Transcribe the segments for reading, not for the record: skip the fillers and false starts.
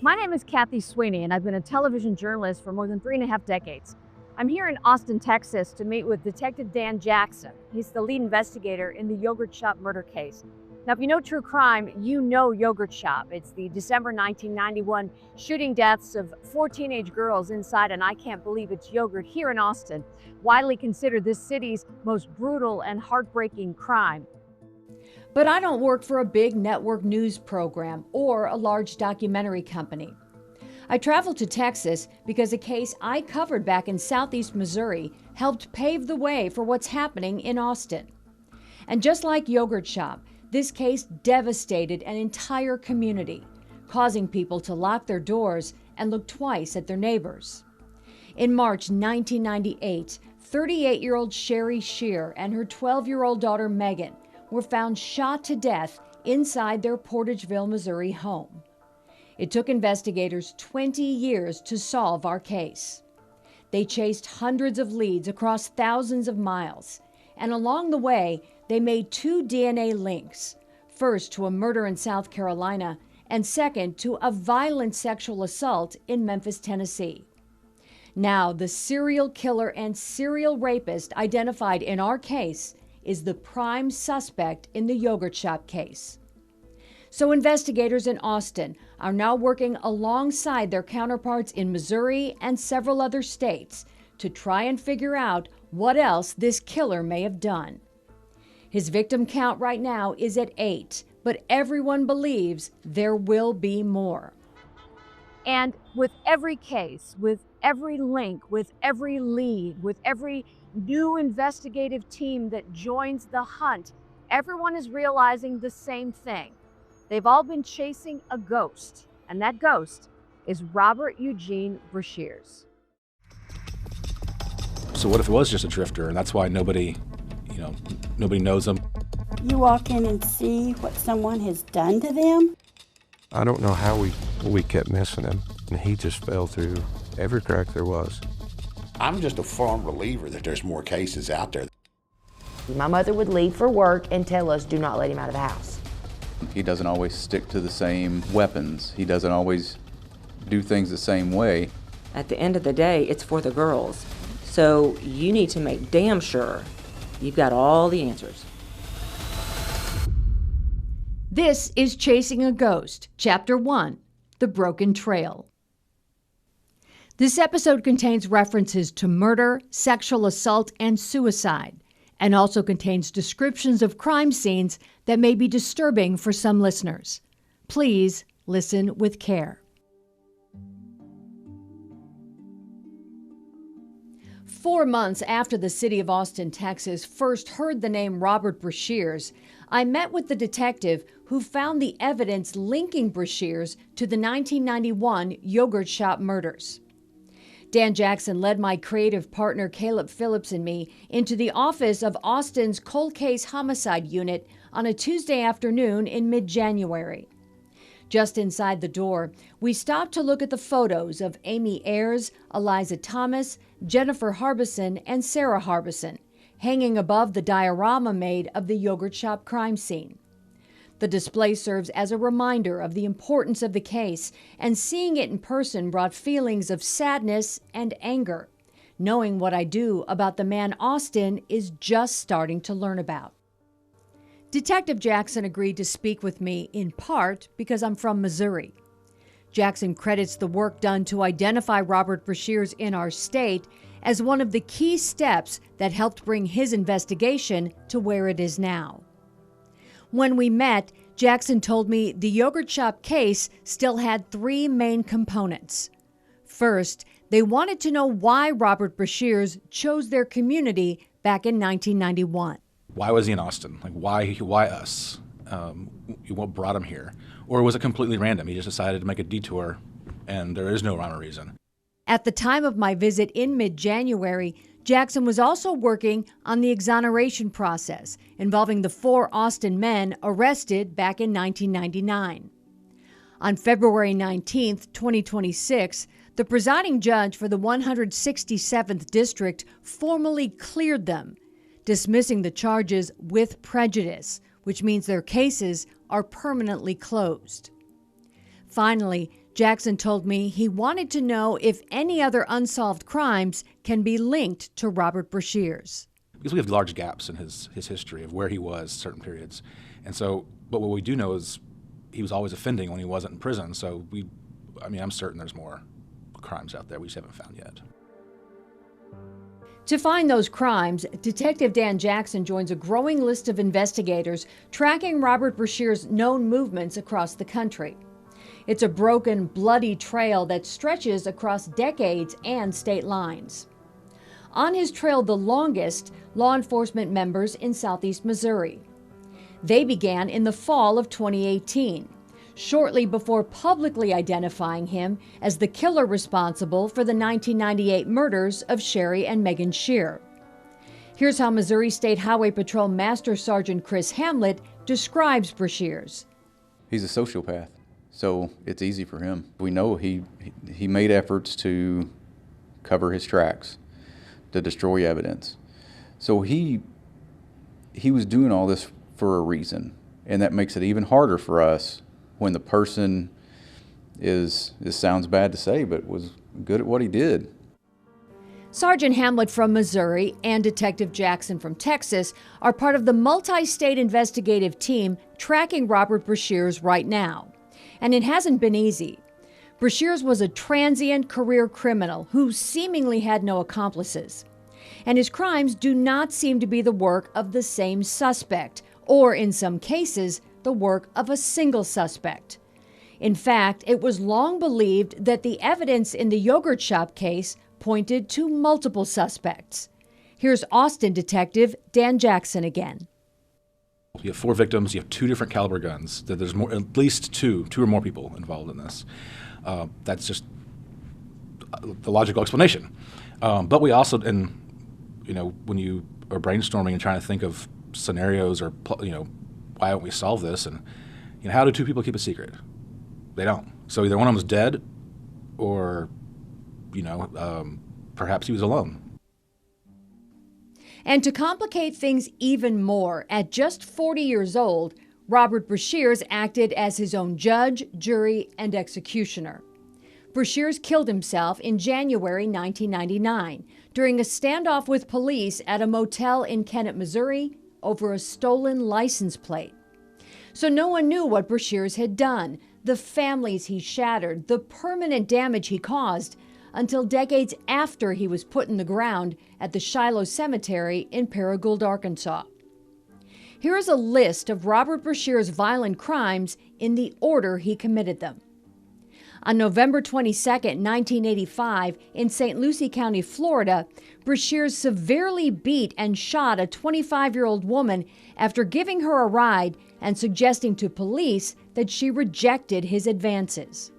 My name is Kathy Sweeney, and I've been a television journalist for more than 3.5 decades. I'm here in Austin, Texas to meet with Detective Dan Jackson. He's the lead investigator in the yogurt shop murder case. Now, if you know true crime, you know Yogurt Shop. It's the December 1991 shooting deaths of 4 teenage girls inside an I Can't Believe It's Yogurt here in Austin, widely considered this city's most brutal and heartbreaking crime. But I don't work for a big network news program or a large documentary company. I traveled to Texas because a case I covered back in southeast Missouri helped pave the way for what's happening in Austin. And just like Yogurt Shop, this case devastated an entire community, causing people to lock their doors and look twice at their neighbors. In March 1998, 38-year-old Sherry Shear and her 12-year-old daughter Megan were found shot to death inside their Portageville, Missouri home. It took investigators 20 years to solve our case. They chased hundreds of leads across thousands of miles, and along the way, they made 2 DNA links, first to a murder in South Carolina, and second to a violent sexual assault in Memphis, Tennessee. Now, the serial killer and serial rapist identified in our case is the prime suspect in the Yogurt Shop case. So investigators in Austin are now working alongside their counterparts in Missouri and several other states to try and figure out what else this killer may have done. His victim count right now is at 8, but everyone believes there will be more. And with every case, with every link, with every lead, with every new investigative team that joins the hunt, everyone is realizing the same thing. They've all been chasing a ghost, and that ghost is Robert Eugene Brashers. So what if it was just a drifter, and that's why nobody knows him? You walk in and see what someone has done to them? I don't know how we kept missing him, and he just fell through every crack there was. I'm just a firm believer that there's more cases out there. My mother would leave for work and tell us, do not let him out of the house. He doesn't always stick to the same weapons. He doesn't always do things the same way. At the end of the day, it's for the girls. So you need to make damn sure you've got all the answers. This is Chasing a Ghost, Chapter 1, The Broken Trail. This episode contains references to murder, sexual assault, and suicide, and also contains descriptions of crime scenes that may be disturbing for some listeners. Please listen with care. 4 months after the city of Austin, Texas, first heard the name Robert Brashers, I met with the detective who found the evidence linking Brashers to the 1991 Yogurt Shop murders. Dan Jackson led my creative partner Caleb Phillips and me into the office of Austin's Cold Case Homicide Unit on a Tuesday afternoon in mid-January. Just inside the door, we stopped to look at the photos of Amy Ayers, Eliza Thomas, Jennifer Harbison, and Sarah Harbison, hanging above the diorama made of the Yogurt Shop crime scene. The display serves as a reminder of the importance of the case, and seeing it in person brought feelings of sadness and anger, knowing what I do about the man Austin is just starting to learn about. Detective Jackson agreed to speak with me in part because I'm from Missouri. Jackson credits the work done to identify Robert Brashers in our state as one of the key steps that helped bring his investigation to where it is now. When we met, Jackson told me the Yogurt Shop case still had 3 main components. First, they wanted to know why Robert Brashers chose their community back in 1991. Why was he in Austin? Like, why us? What brought him here? Or was it completely random? He just decided to make a detour, and there is no rhyme or reason. At the time of my visit in mid-January, Jackson was also working on the exoneration process involving the 4 Austin men arrested back in 1999. On February 19, 2026, the presiding judge for the 167th District formally cleared them, dismissing the charges with prejudice, which means their cases are permanently closed. Finally, Jackson told me he wanted to know if any other unsolved crimes can be linked to Robert Brashers. Because we have large gaps in his history of where he was certain periods. And so, but what we do know is he was always offending when he wasn't in prison. So I'm certain there's more crimes out there we just haven't found yet. To find those crimes, Detective Dan Jackson joins a growing list of investigators tracking Robert Brashers' known movements across the country. It's a broken, bloody trail that stretches across decades and state lines. On his trail the longest, law enforcement members in southeast Missouri. They began in the fall of 2018, shortly before publicly identifying him as the killer responsible for the 1998 murders of Sherry and Megan Shear. Here's how Missouri State Highway Patrol Master Sergeant Chris Hamlet describes Brashers. He's a sociopath, so it's easy for him. We know he made efforts to cover his tracks, to destroy evidence. So he was doing all this for a reason, and that makes it even harder for us when the person is, this sounds bad to say, but was good at what he did. Sergeant Hamlet from Missouri and Detective Jackson from Texas are part of the multi-state investigative team tracking Robert Brashers right now. And it hasn't been easy. Brashers was a transient career criminal who seemingly had no accomplices. And his crimes do not seem to be the work of the same suspect, or in some cases, the work of a single suspect. In fact, it was long believed that the evidence in the yogurt shop case pointed to multiple suspects. Here's Austin detective Dan Jackson again. You have 4 victims, you have 2 different caliber guns. There's more, at least two or more people involved in this. That's just the logical explanation. But we also, when you are brainstorming and trying to think of scenarios or, why don't we solve this? And, how do 2 people keep a secret? They don't. So either one of them is dead or, perhaps he was alone. And to complicate things even more, at just 40 years old, Robert Brashers acted as his own judge, jury, and executioner. Brashers killed himself in January 1999 during a standoff with police at a motel in Kennett, Missouri, over a stolen license plate. So no one knew what Brashers had done, the families he shattered, the permanent damage he caused, until decades after he was put in the ground at the Shiloh Cemetery in Paragould, Arkansas. Here is a list of Robert Brashers' violent crimes in the order he committed them. On November 22, 1985, in St. Lucie County, Florida, Brashers severely beat and shot a 25-year-old woman after giving her a ride and suggesting to police that she rejected his advances.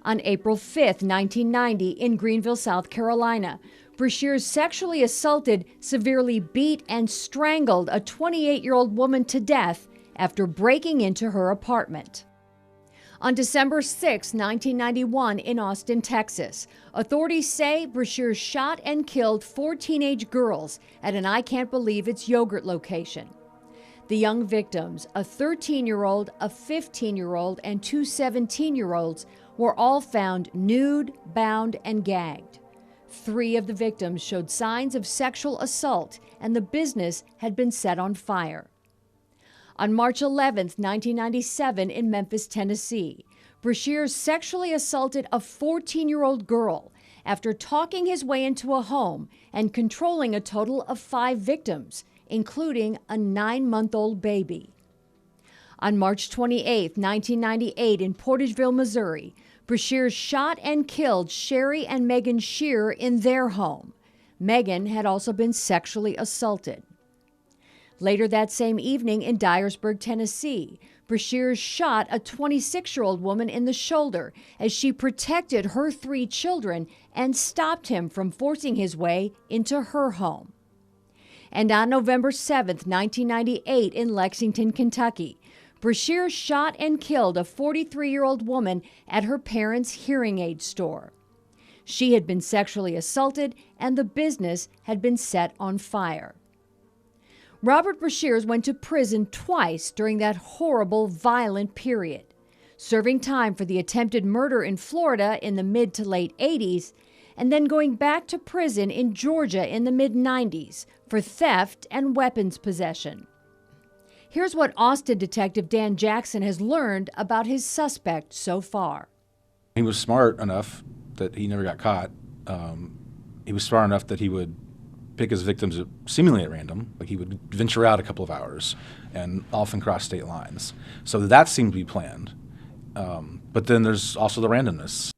On April 5, 1990, in Greenville, South Carolina, Brashers sexually assaulted, severely beat, and strangled a 28-year-old woman to death after breaking into her apartment. On December 6, 1991, in Austin, Texas, authorities say Brashers shot and killed 4 teenage girls at an I Can't Believe It's Yogurt location. The young victims, a 13-year-old, a 15-year-old, and 2 17-year-olds, were all found nude, bound, and gagged. 3 of the victims showed signs of sexual assault, and the business had been set on fire. On March 11, 1997, in Memphis, Tennessee, Brashers sexually assaulted a 14-year-old girl after talking his way into a home and controlling a total of 5 victims, including a 9-month-old baby. On March 28, 1998, in Portageville, Missouri, Brashers shot and killed Sherry and Megan Shear in their home. Megan had also been sexually assaulted. Later that same evening in Dyersburg, Tennessee, Brashers shot a 26-year-old woman in the shoulder as she protected her 3 children and stopped him from forcing his way into her home. And on November 7, 1998, in Lexington, Kentucky, Brashers shot and killed a 43-year-old woman at her parents' hearing aid store. She had been sexually assaulted and the business had been set on fire. Robert Brashers went to prison twice during that horrible, violent period. serving time for the attempted murder in Florida in the mid to late 80s, and then going back to prison in Georgia in the mid-90s for theft and weapons possession. Here's what Austin Detective Dan Jackson has learned about his suspect so far. He was smart enough that he never got caught. He was smart enough that he would pick his victims seemingly at random. Like he would venture out a couple of hours and often cross state lines. So that seemed to be planned. But then there's also the randomness.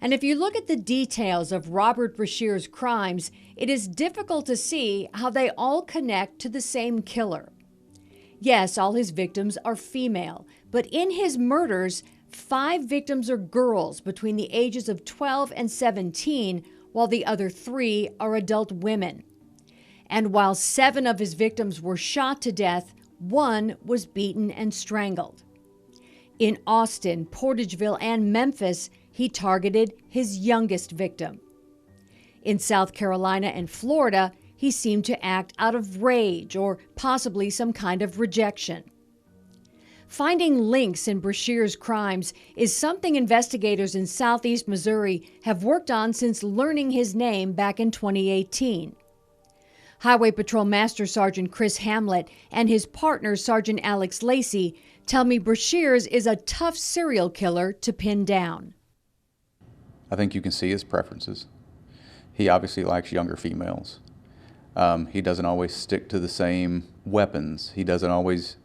And if you look at the details of Robert Brashers' crimes, it is difficult to see how they all connect to the same killer. Yes, all his victims are female, but in his murders, 5 victims are girls between the ages of 12 and 17, while the other 3 are adult women. And while 7 of his victims were shot to death, 1 was beaten and strangled. In Austin, Portageville, and Memphis, he targeted his youngest victim. In South Carolina and Florida, he seemed to act out of rage or possibly some kind of rejection. Finding links in Brashers' crimes is something investigators in southeast Missouri have worked on since learning his name back in 2018. Highway Patrol Master Sergeant Chris Hamlet and his partner Sergeant Alex Lacey tell me Brashers is a tough serial killer to pin down. I think you can see his preferences. He obviously likes younger females. He doesn't always stick to the same weapons. He doesn't always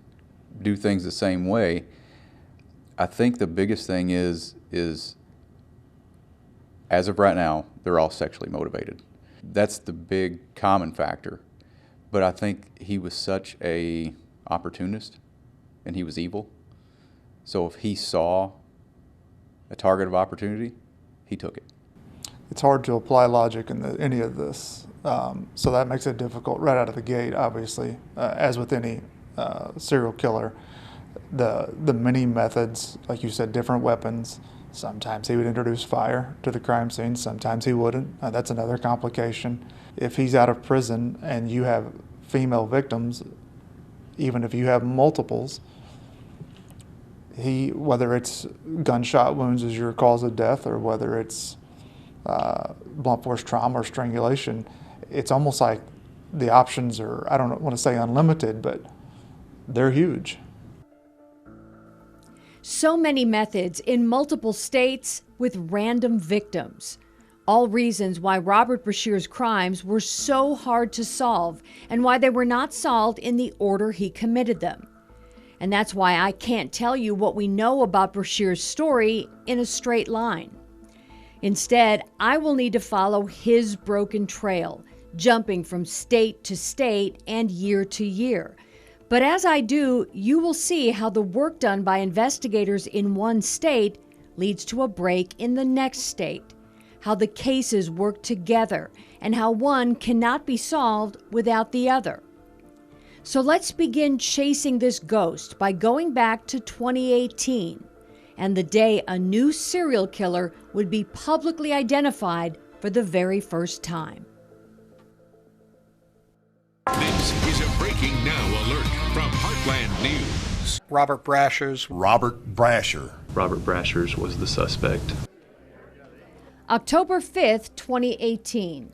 do things the same way. I think the biggest thing is as of right now, they're all sexually motivated. That's the big common factor. But I think he was such a opportunist and he was evil. So if he saw a target of opportunity, he took it. It's hard to apply logic in any of this. So that makes it difficult right out of the gate, obviously, as with any serial killer. The many methods, like you said, different weapons. Sometimes he would introduce fire to the crime scene, sometimes he wouldn't. That's another complication. If he's out of prison and you have female victims, even if you have multiples, whether it's gunshot wounds as your cause of death or whether it's blunt force trauma or strangulation, it's almost like the options are, I don't want to say unlimited, but they're huge. So many methods in multiple states with random victims. All reasons why Robert Brashers' crimes were so hard to solve and why they were not solved in the order he committed them. And that's why I can't tell you what we know about Brashers' story in a straight line. Instead, I will need to follow his broken trail, jumping from state to state and year to year. But as I do, you will see how the work done by investigators in one state leads to a break in the next state, how the cases work together, and how one cannot be solved without the other. So let's begin chasing this ghost by going back to 2018 and the day a new serial killer would be publicly identified for the very first time. This is a breaking now alert from Heartland News. Robert Brashers. Robert Brasher. Robert Brashers was the suspect. October 5th, 2018.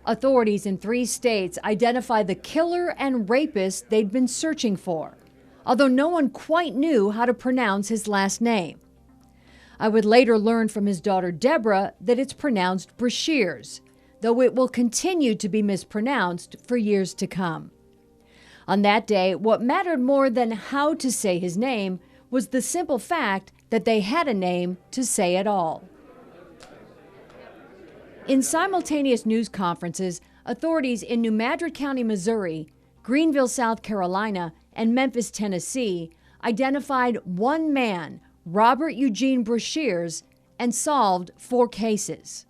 Authorities in 3 states identified the killer and rapist they'd been searching for, although no one quite knew how to pronounce his last name. I would later learn from his daughter Deborah that it's pronounced Brashers, though it will continue to be mispronounced for years to come. On that day, what mattered more than how to say his name was the simple fact that they had a name to say at all. In simultaneous news conferences, authorities in New Madrid County, Missouri, Greenville, South Carolina, and Memphis, Tennessee identified one man, Robert Eugene Brashers, and solved 4 cases.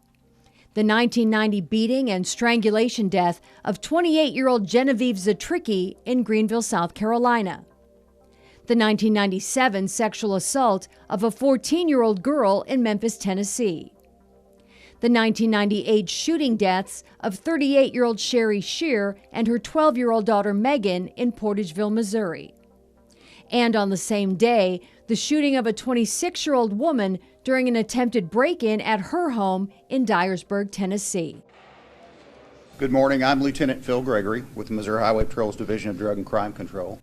The 1990 beating and strangulation death of 28-year-old Genevieve Zatricki in Greenville, South Carolina. The 1997 sexual assault of a 14-year-old girl in Memphis, Tennessee. The 1998 shooting deaths of 38-year-old Sherry Shear and her 12-year-old daughter Megan in Portageville, Missouri. And on the same day, the shooting of a 26-year-old woman during an attempted break-in at her home in Dyersburg, Tennessee. Good morning. I'm Lieutenant Phil Gregory with the Missouri Highway Patrol's Division of Drug and Crime Control.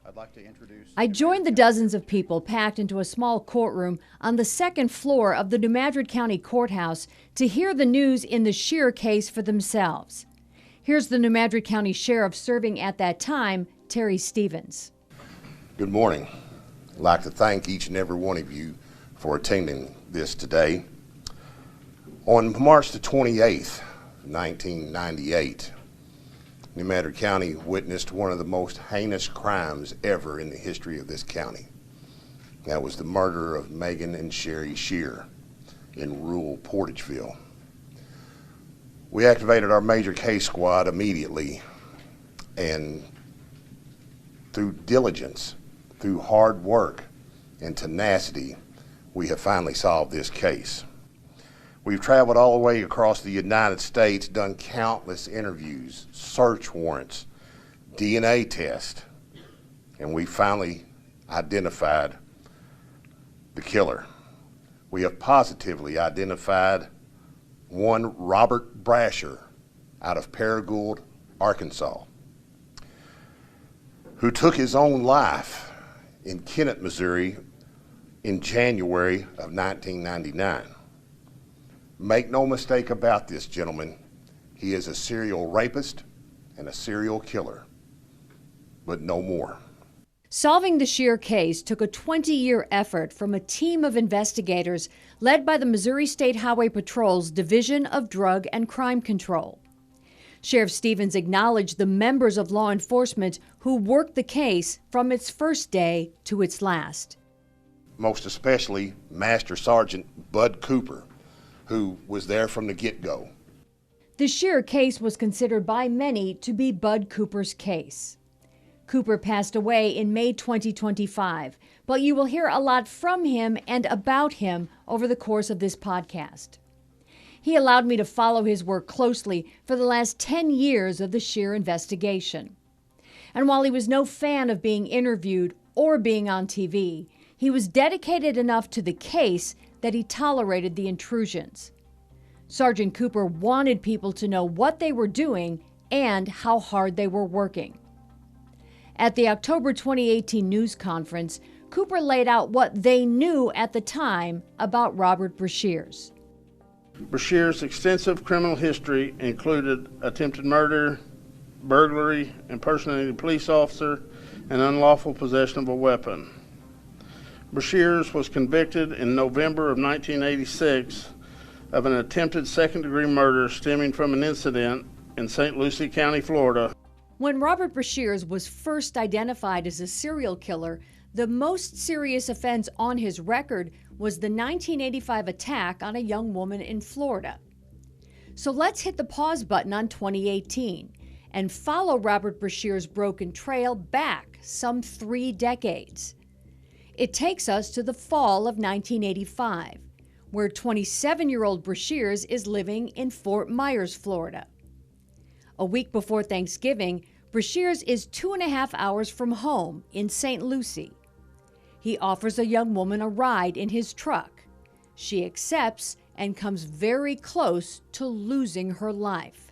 I'd like to introduce... I joined the dozens of people packed into a small courtroom on the second floor of the New Madrid County Courthouse to hear the news in the Shear case for themselves. Here's the New Madrid County Sheriff serving at that time, Terry Stevens. Good morning. I'd like to thank each and every one of you for attending this today. On March the 28th, 1998, New Madrid County witnessed one of the most heinous crimes ever in the history of this county. That was the murder of Megan and Sherry Shear in rural Portageville. We activated our major case squad immediately, and through diligence, through hard work and tenacity, we have finally solved this case. We've traveled all the way across the United States, done countless interviews, search warrants, DNA tests, and we finally identified the killer. We have positively identified one Robert Brasher out of Paragould, Arkansas, who took his own life in Kennett, Missouri in January of 1999. Make no mistake about this, gentlemen. He is a serial rapist and a serial killer, but no more. Solving the Shear case took a 20-year effort from a team of investigators led by the Missouri State Highway Patrol's Division of Drug and Crime Control. Sheriff Stevens acknowledged the members of law enforcement who worked the case from its first day to its last. Most especially Master Sergeant Bud Cooper, who was there from the get-go. The Shear case was considered by many to be Bud Cooper's case. Cooper passed away in May 2025, but you will hear a lot from him and about him over the course of this podcast. He allowed me to follow his work closely for the last 10 years of the Shear investigation. And while he was no fan of being interviewed or being on TV, he was dedicated enough to the case that he tolerated the intrusions. Sergeant Cooper wanted people to know what they were doing and how hard they were working. At the October 2018 news conference, Cooper laid out what they knew at the time about Robert Brashers. Brasher's extensive criminal history included attempted murder, burglary, impersonating a police officer, and unlawful possession of a weapon. Brashers was convicted in November of 1986 of an attempted second-degree murder stemming from an incident in St. Lucie County, Florida. When Robert Brashers was first identified as a serial killer, the most serious offense on his record was the 1985 attack on a young woman in Florida. So let's hit the pause button on 2018 and follow Robert Brasher's broken trail back some 3 decades. It takes us to the fall of 1985, where 27-year-old Brashers is living in Fort Myers, Florida. A week before Thanksgiving, Brashers is 2.5 hours from home in St. Lucie. He offers a young woman a ride in his truck. She accepts and comes very close to losing her life.